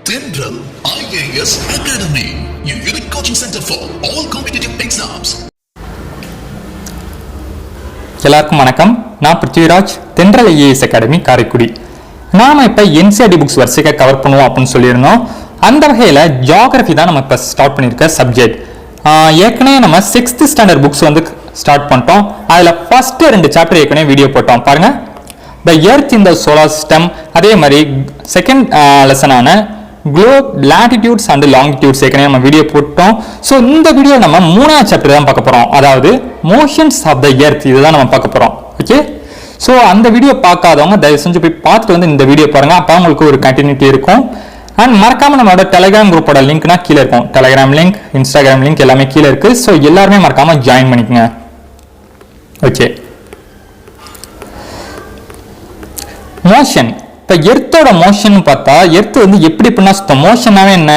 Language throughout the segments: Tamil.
Thendral IAS Academy, your unique coaching center for all competitive exams. எல்லாருக்கும் வணக்கம். நான் Prithviraj, Thendral IAS Academy Karaikudi. நாம இப்ப NCERT புக்ஸ் வரிசையா கவர் பண்ணுவோம் அப்படின்னு சொல்லியிருந்தோம். அந்த வகையில ஜியோகிராஃபி தான் நம்ம இப்ப ஸ்டார்ட் பண்ணிருக்க சப்ஜெக்ட். ஏற்கனவே நம்ம 6th ஸ்டாண்டர்ட் புக்ஸ் வந்து ஸ்டார்ட் பண்ணிட்டோம். அதுல ஃபர்ஸ்ட் 2 சாப்டர் ஏற்கனவே வீடியோ போட்டோம் பாருங்க. The Earth in the Solar System, அதே மாதிரி second லெசனான Globe, Latitudes and Longitudes ஏற்கனவே நம்ம வீடியோ போட்டோம். ஸோ இந்த வீடியோ நம்ம 3ஆவது சாப்டர் தான் பார்க்க போறோம், அதாவது மோஷன்ஸ் ஆஃப் த எர்த். இதுதான் நம்ம பார்க்க போறோம். ஓகே, ஸோ அந்த வீடியோ பார்க்காதவங்க தயவு செஞ்சு போய் பார்த்துட்டு வந்து இந்த வீடியோ பாருங்க. அப்போ உங்களுக்கு ஒரு கண்டினியூட்டி இருக்கும். அண்ட் மறக்காம நம்மளோட டெலிகிராம் குரூப்போட லிங்க்னா கீழே இருக்கும். டெலிகிராம் லிங்க், இன்ஸ்டாகிராம் லிங்க் எல்லாமே கீழே இருக்கு. ஸோ எல்லாருமே மறக்காம ஜாயின் பண்ணிக்கங்க. Okay, motion. இப்போ எர்த்தோட மோஷன் பார்த்தா எர்த் வந்து எப்படி பண்ணா சுத்தம். மோஷனாவே என்ன,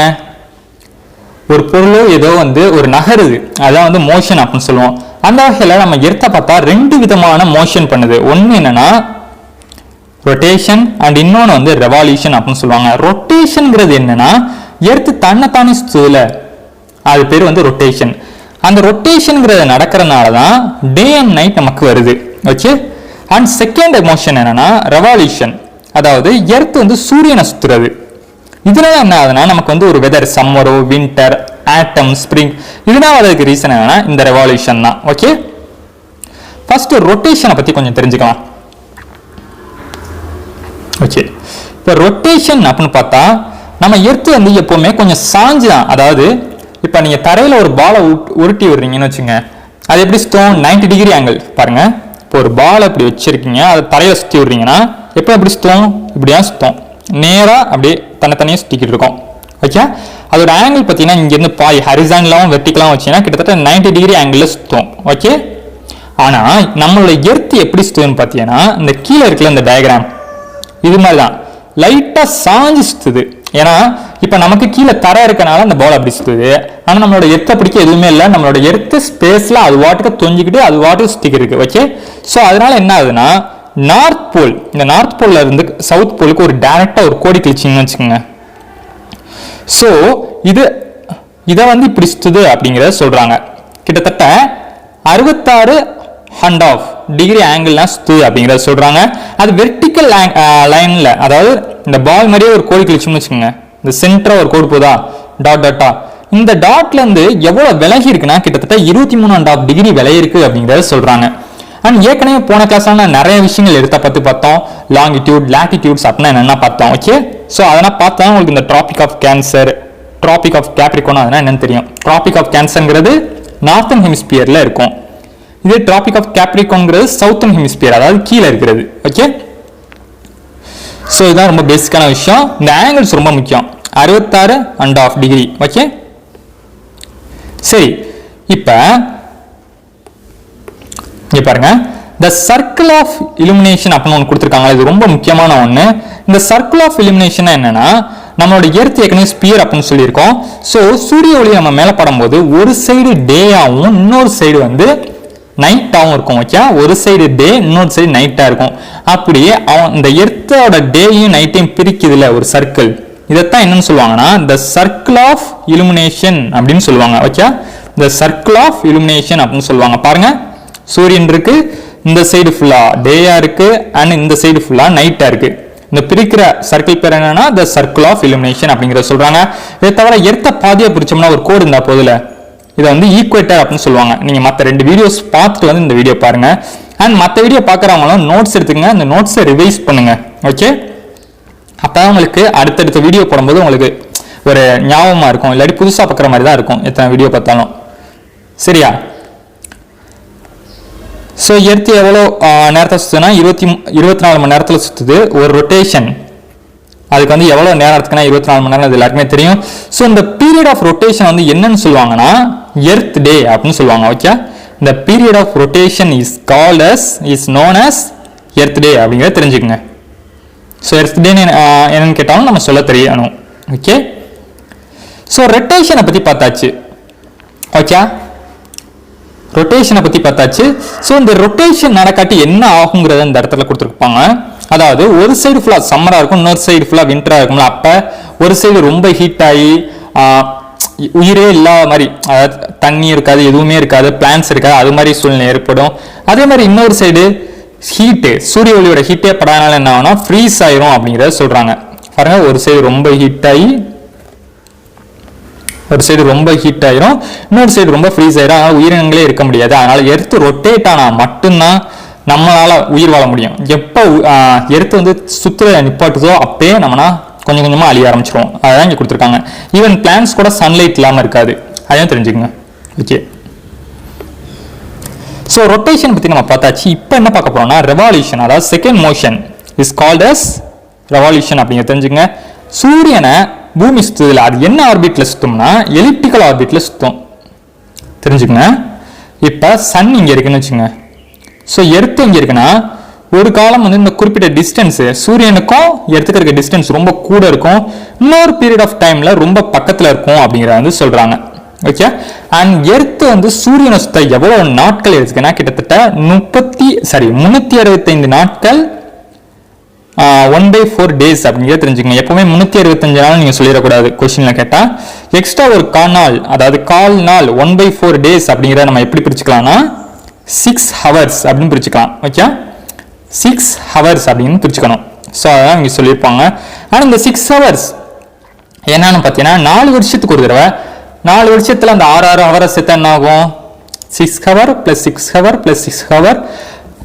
ஒரு பொருளோ ஏதோ வந்து ஒரு நகருது, அதான் வந்து மோஷன் அப்படின்னு சொல்லுவோம். அந்த வகையில் நம்ம எர்த்தை பார்த்தா 2 விதமான மோஷன் பண்ணுது. ஒன்று என்னன்னா ரொட்டேஷன் அண்ட் இன்னொன்று வந்து ரெவால்யூஷன் அப்படின்னு சொல்லுவாங்க. ரொட்டேஷன்ங்கிறது என்னன்னா எர்த்து தன்னைத்தானே சுத்துதுல, அது பேர் வந்து ரொட்டேஷன். அந்த ரொட்டேஷன்ங்கிறது நடக்கிறதுனால தான் டே அண்ட் நைட் நமக்கு வருது. ஓகே, அண்ட் செகண்ட் மோஷன் என்னன்னா ரெவால்யூஷன், அதாவது எர்த் வந்து சூரியனை சுத்துறது. இதனால என்ன ஆகுதுன்னா நமக்கு வந்து ஒரு வெதர், சம்மரோ வின்டர், ஆட்டம், ஸ்ப்ரிங், இதனால அதுக்கு ரீசன் என்னன்னா இந்த ரெவால்யூஷன் தான். ஓகே, ஃபர்ஸ்ட் ரொட்டேஷனை பத்தி கொஞ்சம் தெரிஞ்சுக்கலாம். ஓகே, இப்போ ரொட்டேஷன் அப்படின்னு பார்த்தா நம்ம எர்த் வந்து எப்பவுமே கொஞ்சம் சாஞ்சு தான், அதாவது இப்போ நீங்க தரையில ஒரு பாலை உருட்டி விடுறீங்கன்னு வச்சுங்க, அது எப்படி சுத்தம் 90 டிகிரி ஆங்கிள் பாருங்க. இப்போ ஒரு பால் அப்படி வச்சிருக்கீங்க, அதை தரையில சுத்தி விடுறீங்கன்னா எப்போ எப்படி சுத்தம், இப்படியா சுத்தம், நேரா அப்படியே தனித்தனியாக சுத்திக்கிட்டு இருக்கோம். ஓகே, அதோட ஆங்கிள் பார்த்தீங்கன்னா இங்கேருந்து பாய் ஹரிசான்லாவும் வெர்டிகலாவும் வச்சீங்கன்னா கிட்டத்தட்ட 90 டிகிரி ஆங்கிளில் சுத்தம். ஓகே, ஆனால் நம்மளோட எர்த் எப்படி சுத்துதுன்னு பார்த்தீங்கன்னா இந்த கீழே இருக்குல்ல இந்த டயக்ராம், இது மாதிரி தான் லைட்டாக சாஞ்சு சுத்துது. ஏன்னா இப்போ நமக்கு கீழே தரை இருக்கனால அந்த பால் அப்படி சுத்துது. ஆனால் நம்மளோட எர்த்தை பிடிக்க எதுவுமே இல்லை, நம்மளோட எர்த்து ஸ்பேஸில் அது வாட்டுக்கு தொஞ்சிக்கிட்டு அது வாட்டுக்கு சுத்திக்கிட்டு இருக்கு. ஓகே, ஸோ அதனால என்ன ஆகுதுன்னா நார்த் போல், இந்த நார்த் போல்ல இருந்து சவுத் போலுக்கு ஒரு டைரக்டா ஒரு கோடி கிழிச்சிங்கன்னு வச்சுக்கோங்க. ஸோ இதை வந்து இப்படி சுத்துது அப்படிங்கிறத சொல்றாங்க. கிட்டத்தட்ட 66.5 டிகிரி ஆங்கிள்லாம் சுத்துது அப்படிங்கிறத சொல்றாங்க. அது வெர்டிக்கல் லைன்ல, அதாவது இந்த பால் மாதிரியே ஒரு கோடி கிழிச்சுன்னு வச்சுக்கோங்க. இந்த சென்டரா ஒரு கோடு போதா டாட் டாட்டா, இந்த டாட்ல இருந்து எவ்வளவு விலகி இருக்குன்னா கிட்டத்தட்ட 23.5 டிகிரி விலகி இருக்கு அப்படிங்கிறத சொல்றாங்க. அண்ட் ஏற்கனவே போன கிளாஸ்ல நிறைய விஷயங்கள் எடுத்த பத்தி பார்த்தோம். லாங்கிடியூட், லாட்டிடியூட்ஸ் அப்படின்னா என்னென்ன பார்த்தோம். ஓகே, ஸோ அதெல்லாம் பார்த்தா உங்களுக்கு இந்த tropic of cancer, tropic of Capricorn அதெல்லாம் என்னன்னு தெரியும். டிராபிக் ஆஃப் கேன்சர்ங்கிறது நார்த்தன் ஹெமிஸ்பியர்ல இருக்கும், இதே டிராபிக் ஆஃப் கேப்ரிகான்ங்கிறது சவுத்தன் ஹெமிஸ்பியர், அதாவது கீழே இருக்கிறது. ஓகே, ஸோ இதுதான் ரொம்ப பேசிக்கான விஷயம். இந்த ஆங்கிள்ஸ் ரொம்ப முக்கியம், 66.5 டிகிரி. ஓகே, சரி, இப்போ இங்க பாருங்க, the circle of illumination அப்படின்னு ஒன்று கொடுத்துருக்காங்க. இது ரொம்ப முக்கியமான ஒன்று. இந்த சர்க்கிள் ஆஃப் illumination என்னன்னா நம்மளோட எர்த் ஏற்கனவே ஸ்பியர் அப்படின்னு சொல்லியிருக்கோம். ஸோ சூரிய ஒளி நம்ம மேலே படும்போது ஒரு சைடு டேயாகவும் இன்னொரு சைடு வந்து நைட்டாகவும் இருக்கும். ஓகே, ஒரு சைடு டே இன்னொரு சைடு நைட்டாக இருக்கும். அப்படியே இந்த எர்த்தோட டேயும் நைட்டையும் பிரிக்குதுல ஒரு சர்க்கிள், இதைத்தான் என்னன்னு சொல்லுவாங்கன்னா the circle of illumination அப்படின்னு சொல்லுவாங்க. Okay, the circle of illumination அப்படின்னு சொல்லுவாங்க. பாருங்க, சூரியன் இருக்கு, இந்த சைடு ஃபுல்லா டேயா இருக்கு, அண்ட் இந்த சைடு ஃபுல்லா நைட்டா இருக்கு. இந்த பிரிக்கிற சர்க்கிள் பேர் என்னன்னா the circle of illumination அப்படிங்கறத சொல்றாங்க. இதை தவிர எர்த்த பாதியா பிரிச்சோம்னா ஒரு கோடு இருந்தா போதுல, இதை வந்து ஈக்குவேட்டர் அப்படின்னு சொல்லுவாங்க. நீங்க மற்ற 2 வீடியோஸ் பார்த்துட்டு வந்து இந்த வீடியோ பாருங்க. அண்ட் மற்ற வீடியோ பார்க்குறவங்களும் நோட்ஸ் எடுத்துக்கங்க, அந்த நோட்ஸை ரிவைஸ் பண்ணுங்க. ஓகே, அப்போ உங்களுக்கு அடுத்தடுத்த வீடியோ போடும்போது உங்களுக்கு ஒரு ஞாபகமா இருக்கும், இல்லாட்டி புதுசா பார்க்குற மாதிரி தான் இருக்கும் எத்தனை வீடியோ பார்த்தாலும். சரியா? ஸோ எர்த் எவ்வளோ நேரத்தில் சுற்றுனா 24 மணி நேரத்தில் சுற்றுது ஒரு ரொட்டேஷன். அதுக்கு வந்து எவ்வளோ நேரம் எடுத்துக்குன்னா 24 மணி நேரம், அது எல்லாருக்குமே தெரியும். ஸோ இந்த பீரியட் ஆஃப் ரொட்டேஷன் வந்து என்னன்னு சொல்லுவாங்கன்னா எர்த் டே அப்படின்னு சொல்லுவாங்க. ஓகே, இந்த period of rotation is known as earth day அப்படிங்கிறத தெரிஞ்சுக்கங்க. ஸோ எர்த் டே என்னன்னு கேட்டாலும் நம்ம சொல்ல தெரியணும். ஓகே, ஸோ ரொட்டேஷனை பற்றி பார்த்தாச்சு. ஓகே, ரொட்டேஷனை பற்றி பார்த்தாச்சு. ஸோ இந்த ரொட்டேஷன் நடக்காட்டி என்ன ஆகுங்கிறத இந்த இடத்துல கொடுத்துருப்பாங்க. அதாவது ஒரு சைடு ஃபுல்லா சம்மரா இருக்கும், இன்னொரு சைடு ஃபுல்லா விண்டரா இருக்கும்ல. அப்ப ஒரு சைடு ரொம்ப ஹீட் ஆகி உயிரே இல்லாத மாதிரி, அதாவது தண்ணி இருக்காது, எதுவுமே இருக்காது, பிளான்ஸ் இருக்காது, அது மாதிரி சூழ்நிலை ஏற்படும். அதே மாதிரி இன்னொரு சைடு ஹீட்டு, சூரிய ஒளியோட ஹீட்டே படாதனால என்ன ஆகும்னா ஃப்ரீஸ் ஆயிரும் அப்படிங்கறத சொல்றாங்க. பாருங்க, ஒரு சைடு ரொம்ப ஹீட் ஆகி இன்னொரு சைடு ரொம்ப ஃப்ரீஸ் ஆயிரும். அதனால உயிரினங்களே இருக்க முடியாது. அதனால எர்த் ரொட்டேட் ஆனா மட்டும்தான் நம்மளால உயிர் வாழ முடியும். எப்ப எர்த் வந்து சுத்துற நிப்பாட்டுதோ அப்பயே நம்மனா கொஞ்சம் கொஞ்சமா அழிய ஆரம்பிச்சிரும். அதான் இங்க கொடுத்துருக்காங்க. ஈவன் பிளான்ஸ் கூட சன்லைட் இல்லாம இருக்காது. அதையும் தெரிஞ்சுக்கங்க. ஓகே, ஸோ ரொட்டேஷன் பத்தி நம்ம பார்த்தாச்சு. இப்போ என்ன பார்க்க போறோம்னா ரெவல்யூஷன், அதாவது second motion is called as revolution அப்படிங்க தெரிஞ்சுங்க. சூரியனை பூமி சுத்துதுல, அது என்ன ஆர்பிட்ல சுத்தும்னா எலிப்டிக்கல் ஆர்பிட்ல சுத்தும். தெரிஞ்சுக்கங்க. இப்ப சன் இங்க இருக்குன்னு வச்சுங்க. ஸோ எர்த் இங்க இருக்குன்னா ஒரு காலம் வந்து இந்த குறிப்பிட்ட டிஸ்டன்ஸ் சூரியனுக்கும் எர்த்துக்கு இருக்க டிஸ்டன்ஸ் ரொம்ப கூட இருக்கும், இன்னொரு பீரியட் ஆஃப் டைம்ல ரொம்ப பக்கத்துல இருக்கும் அப்படிங்கிறத வந்து சொல்றாங்க. ஓகே, அண்ட் எர்த் வந்து சூரியனை சுத்த எவ்வளவு நாட்கள் இருக்குன்னா கிட்டத்தட்ட 365 நாட்கள் 1/4 டேஸ் அப்படிங்கிறத தெரிஞ்சுக்கங்க. எப்பவுமே 365 நாள் நீங்க சொல்லிடக்கூடாது கொஸ்டின்ல கேட்டா. எக்ஸ்ட்ரா ஒரு கால், அதாவது கால் நாள் 1/4 டேஸ் அப்படிங்கிறத நம்ம எப்படி பிரிச்சுக்கலாம்னா 6 ஹவர்ஸ் அப்படின்னு பிரிச்சுக்கலாம். ஓகே, 6 ஹவர்ஸ் அப்படின்னு பிரிச்சுக்கணும். ஸோ அதான் இங்க சொல்லியிருப்பாங்க. ஆனால் இந்த 6 ஹவர்ஸ் என்னன்னு பார்த்தீங்கன்னா 4 வருஷத்துக்கு ஒரு தடவை, 4 வருஷத்துல அந்த 6 ஹவரை சேர்த்தா என்ன ஆகும்? 6 hour plus 6 hour plus 6 hour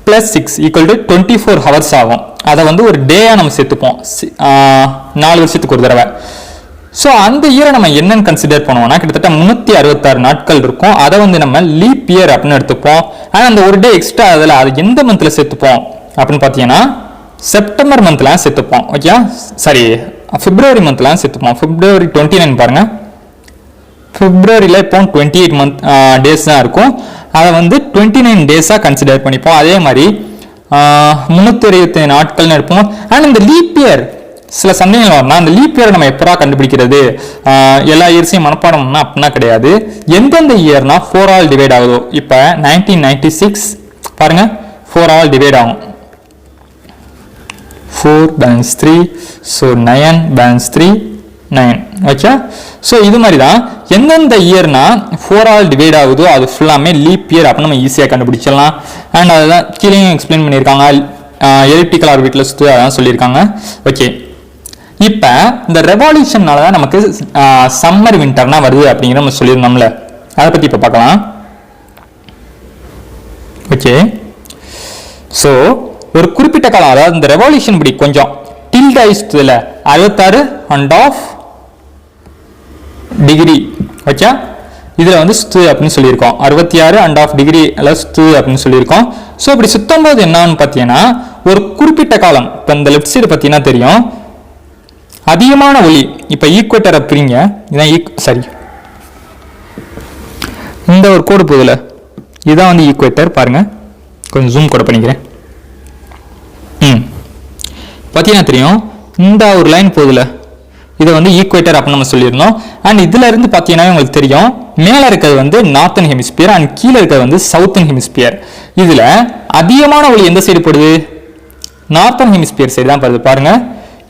plus 6 equal to 24 hours ஆகும். அதை வந்து ஒரு டேயா நம்ம சேர்த்துப்போம் 4 வருஷத்துக்கு ஒரு தடவை. ஸோ அந்த இயரை நம்ம என்னன்னு கன்சிடர் பண்ணுவோம்னா கிட்டத்தட்ட 366 நாட்கள் இருக்கும். அதை வந்து நம்ம லீப் இயர் அப்படின்னு எடுத்துப்போம். ஆனால் அந்த ஒரு டே எக்ஸ்ட்ரா அதில் அது எந்த மந்த்ல சேர்த்துப்போம் அப்படின்னு பார்த்தீங்கன்னா செப்டம்பர் மந்த்ல சேர்த்துப்போம். ஓகே, சாரி பிப்ரவரி மந்த்ல சேர்த்துப்போம். பிப்ரவரி 29 பாருங்க, பிப்ரவரியில் இப்போ 28 டேஸ் தான் இருக்கும். அதை வந்து 29 டேஸாக கன்சிடர் பண்ணிப்போம். அதே மாதிரி 365 நாட்கள்னு எடுப்போம். ஆனால் இந்த லீப் இயர் சில சந்தேகங்கள் வரணும். அந்த லீப் இயரை நம்ம எப்படா கண்டுபிடிக்கிறது? எல்லா இயர்ஸையும் மனப்பாடம்னா அப்படின்னா கிடையாது. எந்தெந்த இயர்னா 4 ஆல் டிவைட் ஆகுதோ, இப்போ 1996 பாருங்க 4 ஆல் டிவைட் ஆகும். 4 balance 3, so 9 balance 3 9. Okay, so இது மாதிரி தான் எந்தெந்த இயர்னா 4 ஆல் டிவைட் ஆகுதோ அது ஃபுல்லாமே லீப் இயர் அப்படின்னு நம்ம ஈஸியாக கண்டுபிடிச்சிடலாம். அண்ட் அதுதான் கீழே எக்ஸ்பிளைன் பண்ணியிருக்காங்க. எலிப்டிக்கல் ஆர்பிட்ல சுத்து அதான் சொல்லியிருக்காங்க. ஓகே, இப்போ இந்த ரெவல்யூஷன்னால தான் நமக்கு சம்மர் விண்டர்னா வருது அப்படிங்கிற நம்ம சொல்லியிருந்தோம்ல, அதை பற்றி இப்போ பார்க்கலாம். ஓகே, ஸோ ஒரு குறிப்பிட்ட காலம், அதாவது இந்த ரெவல்யூஷன் படி கொஞ்சம் டில்ட் ஆயிடுச்சுல 66.5 டிகிரி. ஓகே, இதுல வந்து சுத்து அப்படின்னு சொல்லியிருக்கோம். 66.5 டிகிரி சுத்து அப்படின்னு சொல்லியிருக்கோம். ஸோ இப்படி சுத்தும் போது என்னன்னு பார்த்தீங்கன்னா ஒரு குறிப்பிட்ட காலம், இப்போ இந்த லெஃப்ட் சைடு பார்த்தீங்கன்னா தெரியும் அதிகமான ஒளி. இப்போ ஈக்குவேட்டரை பிரிங்க, இதான் சரி இந்த ஒரு கோடு போகுதுல இதான் வந்து ஈக்குவேட்டர். பாருங்க, கொஞ்சம் ஜூம் கூட பண்ணிக்கிறேன். பார்த்தீங்கன்னா தெரியும் இந்த ஒரு லைன் போகுதுல, இதை வந்து ஈக்குவேட்டர் அப்படின்னு நம்ம சொல்லியிருந்தோம். அண்ட் இதுல இருந்து பார்த்தீங்கன்னா உங்களுக்கு தெரியும் மேலே இருக்கிறது வந்து நார்த்தன் ஹெமிஸ்பியர் அண்ட் கீழே இருக்கிறது வந்து சவுத்தன் ஹெமிஸ்பியர். இதுல அதிகமான ஒளி எந்த சைடு போடுது? நார்த்தன் ஹெமிஸ்பியர் சைடு தான் படுது. பாருங்க,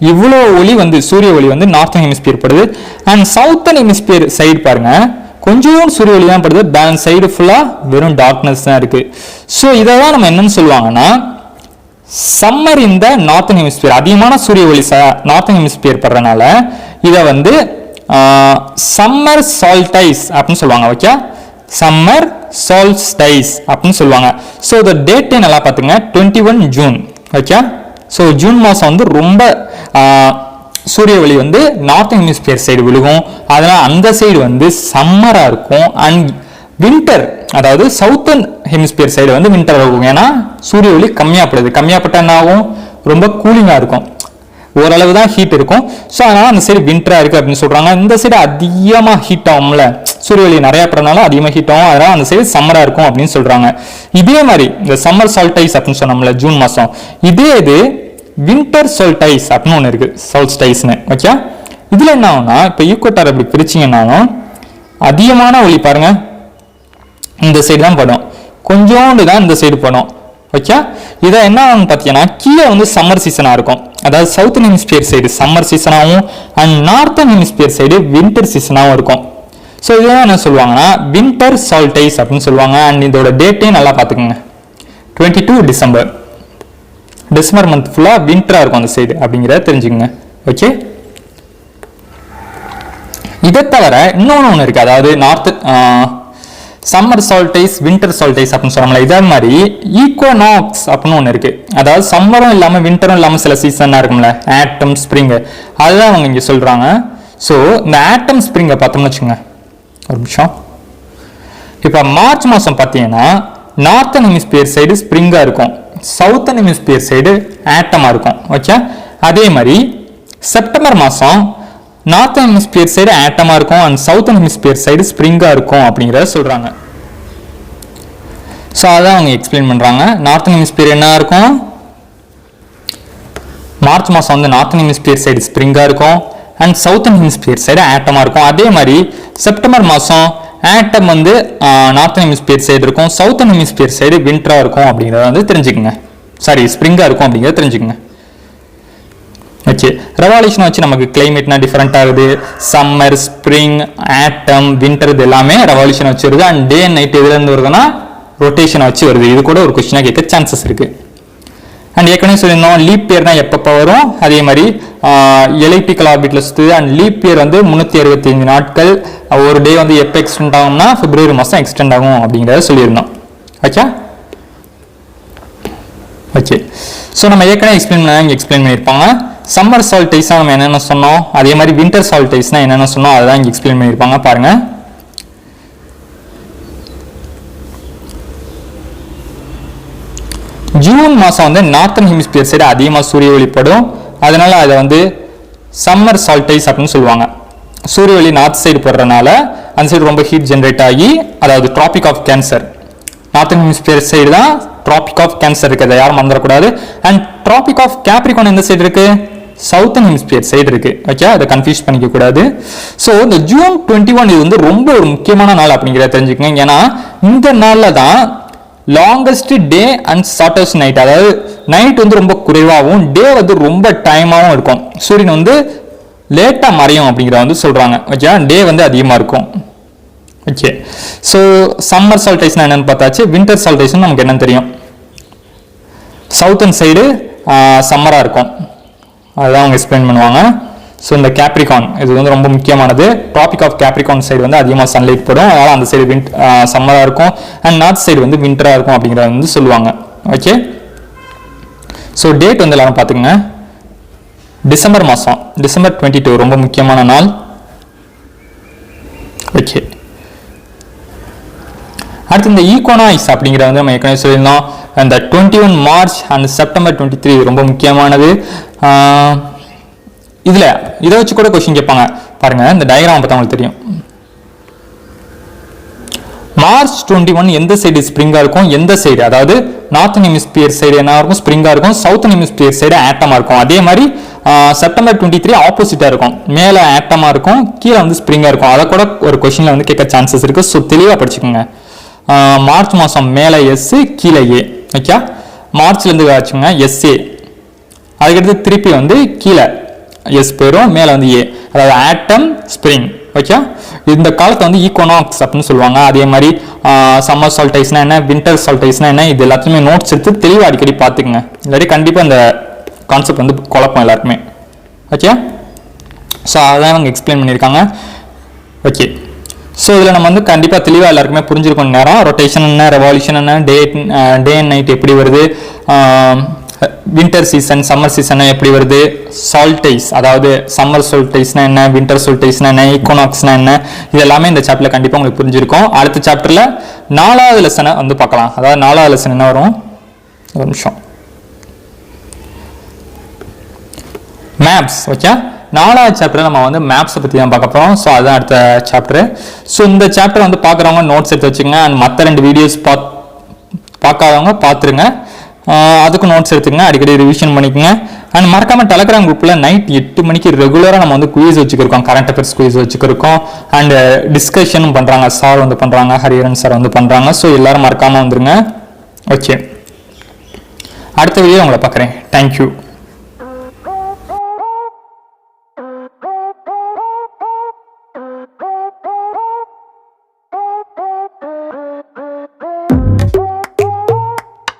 இவ்வளோ ஒளி வந்து சூரிய ஒளி வந்து நார்த்தன் ஹெமிஸ்பியர் படுது. அண்ட் சவுத்தன் ஹெமிஸ்பியர் சைடு பாருங்க கொஞ்சம் சூரிய ஒளி தான் படுது. பேலன்ஸ் சைடு ஃபுல்லா வெறும் டார்க்னஸ் தான் இருக்கு. ஸோ இதை தான் நம்ம என்னன்னு சொல்லுவாங்கன்னா சம்மர் இந்த நார்த்தன் ஹெமிஸ்பியர், அதிகமான சூரிய ஒளி நார்த்தன் ஹெமிஸ்பியர் படுறதுனால இதை வந்து சம்மர் சால்டைஸ் அப்படின்னு சொல்லுவாங்க. ஓகே, சம்மர் சால்ஸ்டைஸ் அப்படின்னு சொல்லுவாங்க. ஸோ இந்த டேட் நல்லா பார்த்துங்க, 21 ஜூன். ஓகே, ஸோ ஜூன் மாதம் வந்து ரொம்ப சூரிய ஒளி வந்து நார்த்தன் ஹெமிஸ்பியர் சைடு விழுகும். அதனால அந்த சைடு வந்து சம்மராக இருக்கும். அண்ட் வின்டர், அதாவது சவுத்தன் ஹெமிஸ்பியர் சைடு வந்து வின்டர் இருக்கும். ஏன்னா சூரிய ஒளி கம்மியாப்படுது. கம்மியாப்பட்ட என்ன ஆகும்? ரொம்ப கூலிங்காக இருக்கும், ஓரளவு தான் ஹீட் இருக்கும். ஸோ அதனால அந்த சைடு வின்டரா இருக்கு அப்படின்னு சொல்றாங்க. இந்த சைடு அதிகமாக ஹீட் ஆகும்ல, சூரிய ஒளி நிறைய படுறதுனால அதிகமாக ஹீட் ஆகும். அதனால அந்த சைடு சம்மரா இருக்கும் அப்படின்னு சொல்றாங்க. இதே மாதிரி இந்த சம்மர் சால்டைஸ் அப்படின்னு சொன்னோம்ல ஜூன் மாசம், இதே இது வின்டர் சால்டைஸ் அப்படின்னு ஒன்று இருக்கு, சால்ஸ்டைஸ்னு. ஓகே, இதுல என்ன ஆகும்னா இப்போ ஈக்குவேட்டர் அப்படி பிரிச்சிங்கன்னாலும் அதிகமான ஒளி பாருங்க இந்த சைடு தான் படும், கொஞ்சோண்டு தான் இந்த சைடு படும். ஓகே. இதை என்ன பார்த்தீங்கன்னா கீழே வந்து சம்மர் சீசனாக இருக்கும், அதாவது சவுத்தர்ன் ஹெமிஸ்பியர் சைடு சம்மர் சீசனாகவும் and northern hemisphere side winter சீசனாகவும் இருக்கும். ஸோ இதெல்லாம் என்ன சொல்லுவாங்கன்னா வின்டர் சால்டைஸ் அப்படின்னு சொல்லுவாங்க. அண்ட் இதோட டேட்டையும் நல்லா பார்த்துக்கோங்க, 22 டிசம்பர். டிசம்பர் மந்த் ஃபுல்லாக வின்டராக இருக்கும் அந்த சைடு அப்படிங்கிறத தெரிஞ்சுக்கோங்க. ஓகே. இதை தவிர இன்னொன்று ஒன்று இருக்குது, அதாவது நார்த் சம்மர் சால்டைஸ் வின்டர் சால்டைஸ் அப்படின்னு சொல்லுவாங்களா, இதே மாதிரி ஈக்வனாக்ஸ் அப்படின்னு ஒன்று இருக்குது. அதாவது சம்மரும் இல்லாமல் வின்டரும் இல்லாமல் சில சீசனாக இருக்கும்ல, ஆட்டம் ஸ்ப்ரிங், அதுதான் அவங்க இங்கே சொல்கிறாங்க. ஸோ இந்த ஆட்டம் ஸ்ப்ரிங்கை பார்த்தோம்னு வச்சுக்கோங்க, ஒரு நிமிஷம். இப்போ மார்ச் மாதம் பார்த்தீங்கன்னா நார்த்தன் ஹெமிஸ்பியர் சைடு ஸ்ப்ரிங்காக இருக்கும், சவுத்தன் ஹெமிஸ்பியர் சைடு ஆட்டமாக இருக்கும். ஓகே. அதே மாதிரி செப்டம்பர் மாதம் நார்த்தன் ஹெமிஸ்பியர் சைடு ஆட்டமாக இருக்கும் அண்ட் சவுத்தன் ஹெமிஸ்பியர் சைடு ஸ்ப்ரிங்காக இருக்கும் அப்படிங்கிறத சொல்கிறாங்க. ஸோ அதான் அவங்க எக்ஸ்பிளைன் பண்ணுறாங்க. நார்த்தன் ஹெமிஸ்பியர் என்ன இருக்கும், மார்ச் மாதம் வந்து நார்த்தன் ஹெமிஸ்பியர் சைடு ஸ்ப்ரிங்காக இருக்கும் அண்ட் சவுத்தன் ஹெமிஸ்பியர் சைடு ஆட்டமாக இருக்கும். அதே மாதிரி செப்டம்பர் மாதம் ஆட்டம் வந்து நார்த்தன் ஹெமிஸ்பியர் சைடு இருக்கும், சவுத்தன் ஹெமிஸ்பியர் சைடு வின்டராக இருக்கும் அப்படிங்கிறத வந்து தெரிஞ்சுக்கோங்க. சாரி, ஸ்ப்ரிங்காக இருக்கும் அப்படிங்கிறத தெரிஞ்சுக்கோங்க. ஓகே. ரெவல்யூஷன் வச்சு நமக்கு கிளைமேட்னா டிஃபரெண்ட் ஆகுது, சம்மர் ஸ்ப்ரிங் ஆட்டம் வின்டர் இது எல்லாமே ரெவல்யூஷன் வச்சு வருது. அண்ட் டே அண்ட் நைட் எதுலேருந்து வருதுன்னா ரொட்டேஷனை வச்சு வருது. இது கூட ஒரு கொஸ்டினாக கேட்க சான்சஸ் இருக்குது. அண்ட் ஏற்கனவே சொல்லியிருந்தோம் லீப் இயர்னா எப்பப்போ வரும், அதே மாதிரி எலிப்டிக்கல் ஆர்பிட்ல சுற்றுது. அண்ட் லீப் இயர் வந்து 365 நாட்கள், ஒரு டே வந்து எப்போ எக்ஸ்டெண்ட் ஆகும்னா பிப்ரவரி மாதம் எக்ஸ்டெண்ட் ஆகும் அப்படிங்கிறத சொல்லியிருந்தோம். ஓகே. ஓகே. ஸோ நம்ம ஏற்கனவே எக்ஸ்பிளைன் பண்ணியிருப்பாங்க. சம்மர் சால்டைஸ்னா நம்ம என்னென்ன சொன்னோம், அதே மாதிரி வின்டர் சால்டைஸ்னா என்னென்ன சொன்னோம் அதுதான் இங்கே எக்ஸ்பிளைன் பண்ணியிருப்பாங்க. பாருங்க, ஜூன் மாதம் வந்து நார்த்தன் ஹெமிஸ்பியர் சைடு அதிகமாக சூரிய ஒளிப்படும், அதனால அதை வந்து சம்மர் சால்டைஸ் அப்படின்னு சொல்லுவாங்க. சூரிய ஒளி நார்த் சைடு போடுறதுனால அந்த சைடு ரொம்ப ஹீட் ஜென்ரேட் ஆகி, அதாவது tropic of cancer, northern hemisphere side தான் டிராபிக் ஆஃப் கேன்சர் இருக்குது, அதை யாரும் மறந்துடக்கூடாது. அண்ட் டிராபிக் ஆஃப் கேப்ரிகான் எந்த சைடு இருக்கு, சவுத்தன் ஹெமிஸ்பியர் சைடு இருக்கு. ஓகே, அதை கன்ஃபியூஸ் பண்ணிக்க கூடாது. ஸோ இந்த ஜூன் 21 இது வந்து ரொம்ப ஒரு முக்கியமான நாள் அப்படிங்கிறத தெரிஞ்சுக்கங்க. ஏன்னா இந்த நாளில் தான் longest day and shortest night, அதாவது நைட் வந்து ரொம்ப குறைவாகவும் டே வந்து ரொம்ப டைமாகவும் இருக்கும். சூரியன் வந்து லேட்டாக மறையும் அப்படிங்கிறத வந்து சொல்கிறாங்க. ஓகே, டே வந்து அதிகமாக இருக்கும். ஓகே. ஸோ சம்மர் சால்டைஸ்னா என்னன்னு பார்த்தாச்சு. வின்டர் சால்டைஸ்னு நமக்கு என்னன்னு தெரியும், சவுத்தன் சைடு சம்மராக இருக்கும், அதுதான் அவங்க எக்ஸ்பிளைன் பண்ணுவாங்க. ஸோ இந்த கேப்ரிகான் இது வந்து ரொம்ப முக்கியமானது. ட்ராபிக் ஆஃப் கேப்ரிகான் சைடு வந்து அதிகமாக சன்லைட் படும், அதனால் அந்த சைடு சம்மராக இருக்கும் அண்ட் நார்த் சைடு வந்து வின்டராக இருக்கும் அப்படிங்கிறத வந்து சொல்லுவாங்க. ஓகே. ஸோ டேட் வந்து எல்லாரும் பார்த்துங்க, டிசம்பர் மாதம் டிசம்பர் 22 ரொம்ப முக்கியமான நாள். ஓகே. அடுத்து இந்த ஈக்வனாய்ஸ் அப்படிங்கிற வந்து நம்ம ஏற்கனவே சொல்லியிருந்தோம். அந்த 21 மார்ச் அண்ட் செப்டம்பர் 23 ரொம்ப முக்கியமானது. இதில் இதை வச்சு கூட கொஸ்டின் கேட்பாங்க. பாருங்க, இந்த டயக்ராம் பார்த்தா உங்களுக்கு தெரியும். மார்ச் 21 எந்த சைடு ஸ்ப்ரிங்காக இருக்கும், எந்த சைடு, அதாவது நார்த்தன் ஹெமிஸ்பியர் சைடு என்ன இருக்கும், ஸ்ப்ரிங்காக இருக்கும், சவுத்தன் ஹெமிஸ்பியர் சைடு ஆட்டமாக இருக்கும். அதே மாதிரி செப்டம்பர் 23 ஆப்போசிட்டாக இருக்கும், மேலே ஆட்டமாக இருக்கும், கீழே வந்து ஸ்ப்ரிங்காக இருக்கும். அதை கூட ஒரு கொஸ்டினில் வந்து கேட்க சான்சஸ் இருக்குது. ஸோ தெளிவாக படிச்சுக்கோங்க. மார்ச் மாதம் மேலே எஸ், கீழே ஏ. ஓகே, மார்ச்லேருந்து வச்சுக்கோங்க எஸ்ஏ, அதுக்கடுத்து திருப்பி வந்து கீழே எஸ் போயிடும், மேலே வந்து ஏ, அதாவது ஆட்டம் ஸ்ப்ரிங். ஓகே, இந்த காலத்தை வந்து ஈக்வனாக்ஸ் அப்படின்னு சொல்லுவாங்க. அதே மாதிரி சம்மர் சால்டைஸ்னா என்ன, வின்டர் சால்டைஸ்னா என்ன, இது எல்லாத்தையுமே நோட்ஸ் எடுத்து தெளிவாக அடிக்கடி பார்த்துக்குங்க. இல்லாட்டி கண்டிப்பாக இந்த கான்செப்ட் வந்து குழப்பம் எல்லாருக்குமே. ஓகே, ஸோ அதான் அவங்க எக்ஸ்பிளைன் பண்ணியிருக்காங்க. ஓகே, ஸோ இதில் நம்ம வந்து கண்டிப்பாக தெளிவாக எல்லாருக்குமே புரிஞ்சிருக்கும். நேரம் ரொட்டேஷன் என்ன, ரெவல்யூஷன் என்ன, டே அண்ட் நைட் எப்படி வருது, வின்டர் சீசன் சம்மர் சீசன் எப்படி வருது, சால்டைஸ் அதாவது சம்மர் சால்டைஸ்னா என்ன, வின்டர் சால்டைஸ்னா என்ன, ஈக்வனாக்ஸ்னா என்ன, இது எல்லாமே இந்த சாப்டர்ல கண்டிப்பாக உங்களுக்கு புரிஞ்சிருக்கும். அடுத்த சாப்டர்ல 4வது லெசனை வந்து பார்க்கலாம். அதாவது 4வது லெசன் என்ன வரும், ஒரு நிமிஷம், மேப்ஸ். ஓகே, 4வது சாப்டர் நம்ம வந்து மேப்ஸை பற்றி தான் பார்க்க போகிறோம். ஸோ அதுதான் அடுத்த சாப்டர். ஸோ இந்த சாப்டர் வந்து பார்க்குறவங்க நோட்ஸ் எடுத்து வச்சுங்க. அண்ட் மற்ற 2 வீடியோஸ் பார்க்காதவங்க பார்த்துருங்க, அதுக்கு நோட்ஸ் எடுத்துக்கங்க, அடிக்கடி ரிவிஷன் பண்ணிக்கோங்க. அண்ட் மறக்காம டெலகிராம் குரூப்ல நைட் 8 மணிக்கு ரெகுலராக நம்ம வந்து குயிஸ் வச்சுக்கிறோம், கரண்ட் அஃபேர்ஸ் குயிஸ் வச்சுக்கிறோம். அண்ட் டிஸ்கஷனும் பண்ணுறாங்க, சார் வந்து பண்ணுறாங்க, ஹரிஹரன் சார் வந்து பண்ணுறாங்க. ஸோ எல்லாரும் மறக்காம வந்துருங்க. ஓகே, அடுத்த வீடியோ உங்களை பார்க்குறேன். தேங்க்யூ.